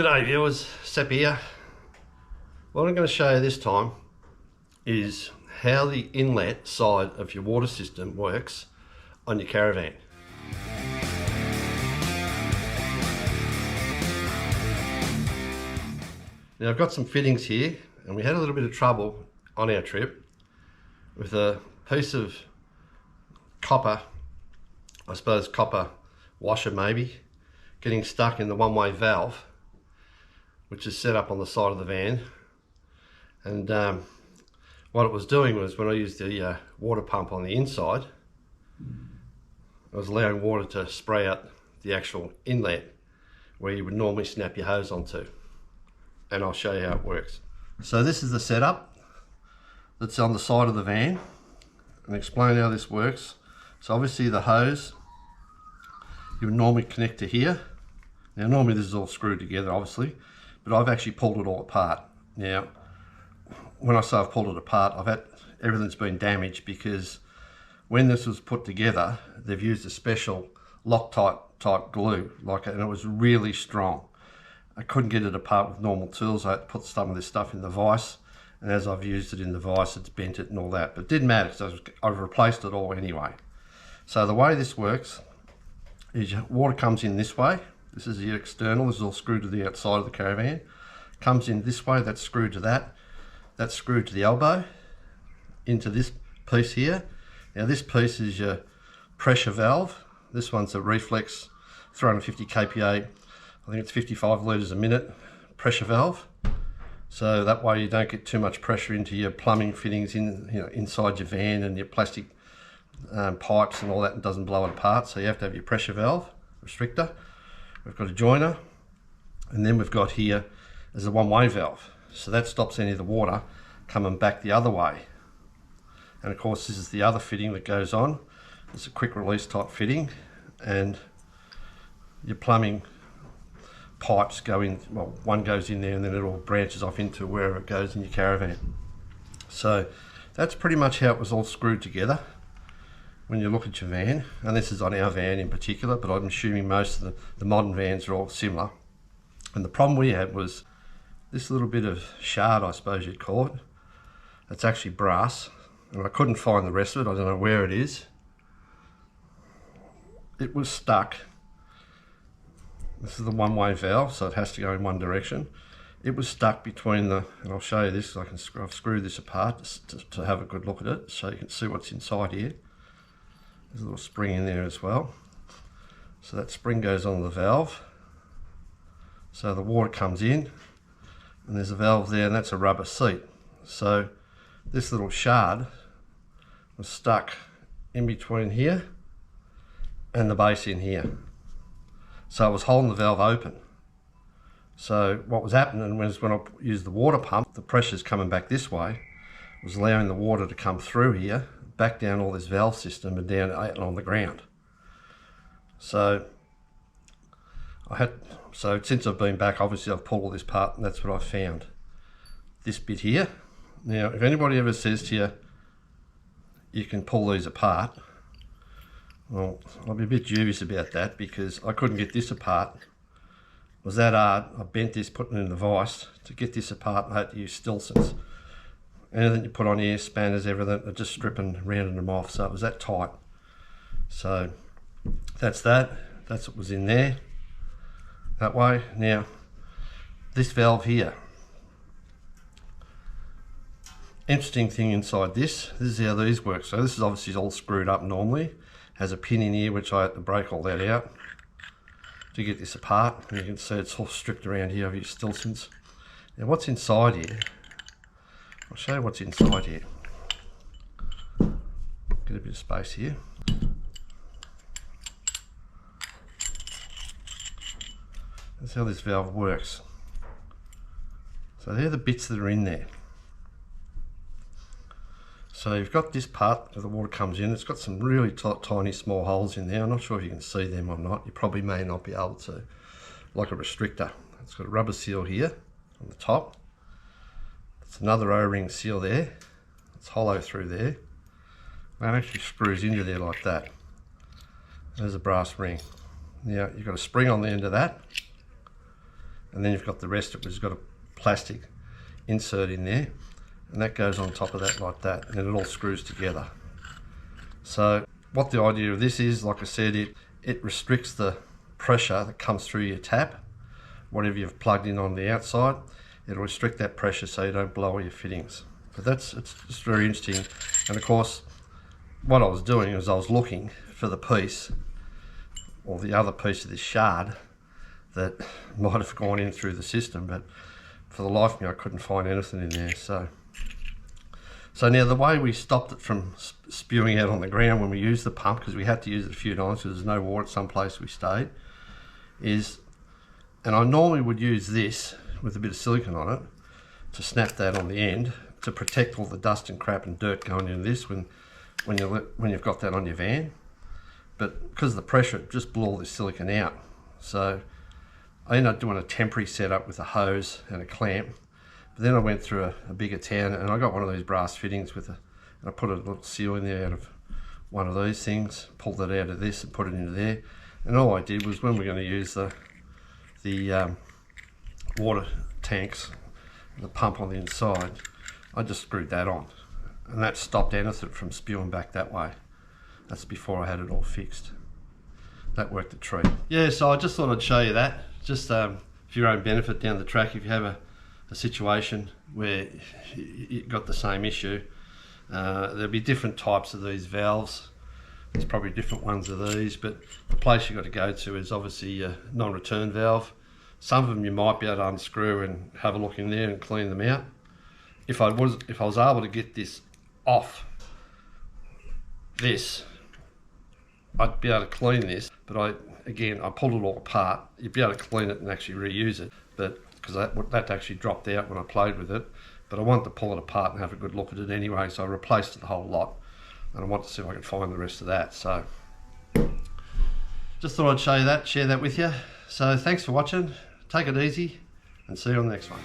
G'day viewers, Sep here. What I'm going to show you this time is how the inlet side of your water system works on your Caravan. Now I've got some fittings here, and we had a little bit of trouble on our trip with a piece of copper, I suppose copper washer maybe, getting stuck in the one-way valve, which is set up on the side of the van. And what it was doing was, when I used the water pump on the inside, I was allowing water to spray out the actual inlet where you would normally snap your hose onto. And I'll show you how it works. So this is the setup that's on the side of the van, and explain how this works. So obviously the hose, you would normally connect to here. Now normally this is all screwed together obviously, but I've actually pulled it all apart. Now when I say I've pulled it apart, everything's been damaged, because when this was put together they've used a special Loctite type glue, and it was really strong. I couldn't get it apart with normal tools. I had to put some of this stuff in the vise, and as I've used it in the vise it's bent it and all that, but it didn't matter because I've replaced it all anyway. So the way this works is your water comes in this way. This is the external, this is all screwed to the outside of the Caravan. Comes in this way, that's screwed to that. That's screwed to the elbow, into this piece here. Now this piece is your pressure valve. This one's a reflex 350 kPa, I think it's 55 litres a minute pressure valve. So that way you don't get too much pressure into your plumbing fittings inside your van, and your plastic pipes and all that, and doesn't blow it apart. So you have to have your pressure valve restrictor. We've got a joiner, and then we've got here is a one-way valve. So that stops any of the water coming back the other way. And of course this is the other fitting that goes on. It's a quick release type fitting, and your plumbing pipes go in, well, one goes in there and then it all branches off into wherever it goes in your Caravan. So that's pretty much how it was all screwed together when you look at your van. And this is on our van in particular, but I'm assuming most of the modern vans are all similar. And the problem we had was this little bit of shard, I suppose you'd call it. It's actually brass, and I couldn't find the rest of it. I don't know where it is. It was stuck. This is the one-way valve, so it has to go in one direction. It was stuck between the, and I'll show you this, I've screwed this apart to have a good look at it, so you can see what's inside here. There's a little spring in there as well. So that spring goes on the valve. So the water comes in, and there's a valve there, and that's a rubber seat. So this little shard was stuck in between here and the base in here. So it was holding the valve open. So what was happening was, when I used the water pump, the pressure's coming back this way, was allowing the water to come through here, back down all this valve system and down on the ground. So since I've been back, obviously I've pulled all this apart, and that's what I found. This bit here. Now, if anybody ever says to you, you can pull these apart, well, I'll be a bit dubious about that, because I couldn't get this apart. It was that hard. I bent this, putting it in the vise. To get this apart, I had to use Stilsons. Anything you put on here, spanners, everything, are just stripping, rounding them off. So it was that tight. So that's that. That's what was in there. That way. Now, this valve here. Interesting thing inside this is how these work. So this is obviously all screwed up normally. Has a pin in here, which I had to break all that out to get this apart. And you can see it's all stripped around here. I've used Stilsons. Now what's inside here? I'll show you what's inside here. Get a bit of space here. That's how this valve works. So they're the bits that are in there. So you've got this part where the water comes in. It's got some really tiny small holes in there. I'm not sure if you can see them or not. You probably may not be able to. Like a restrictor. It's got a rubber seal here on the top. It's another O-ring seal there. It's hollow through there. That actually screws into there like that. There's a brass ring. Now you've got a spring on the end of that, and then you've got the rest of it, which has got a plastic insert in there, and that goes on top of that like that, and it all screws together. So what the idea of this is, like I said, it restricts the pressure that comes through your tap. Whatever you've plugged in on the outside, it'll restrict that pressure so you don't blow all your fittings. But it's just very interesting. And of course, what I was doing was I was looking for the piece, or the other piece of this shard that might have gone in through the system, but for the life of me I couldn't find anything in there. So now the way we stopped it from spewing out on the ground when we used the pump, because we had to use it a few times because there's no water at some place we stayed, is, and I normally would use this with a bit of silicone on it to snap that on the end to protect all the dust and crap and dirt going into this when you've got that on your van. But because of the pressure, it just blew all this silicone out. So I ended up doing a temporary setup with a hose and a clamp. But then I went through a bigger town and I got one of these brass fittings and I put a little seal in there out of one of these things, pulled it out of this and put it into there. And all I did was, when we're going to use the water tanks, the pump on the inside, I just screwed that on, and that stopped anything from spewing back that way. That's before I had it all fixed. That worked a treat. Yeah, so I just thought I'd show you that, just for your own benefit down the track. If you have a situation where you've got the same issue, there'll be different types of these valves. There's probably different ones of these, but the place you've got to go to is obviously a non-return valve. Some of them you might be able to unscrew and have a look in there and clean them out. If I was able to get this off this, I'd be able to clean this, but I pulled it all apart. You'd be able to clean it and actually reuse it, but because that actually dropped out when I played with it. But I wanted to pull it apart and have a good look at it anyway, so I replaced the whole lot, and I want to see if I can find the rest of that. So just thought I'd show you that, share that with you. So thanks for watching, take it easy, and see you on the next one.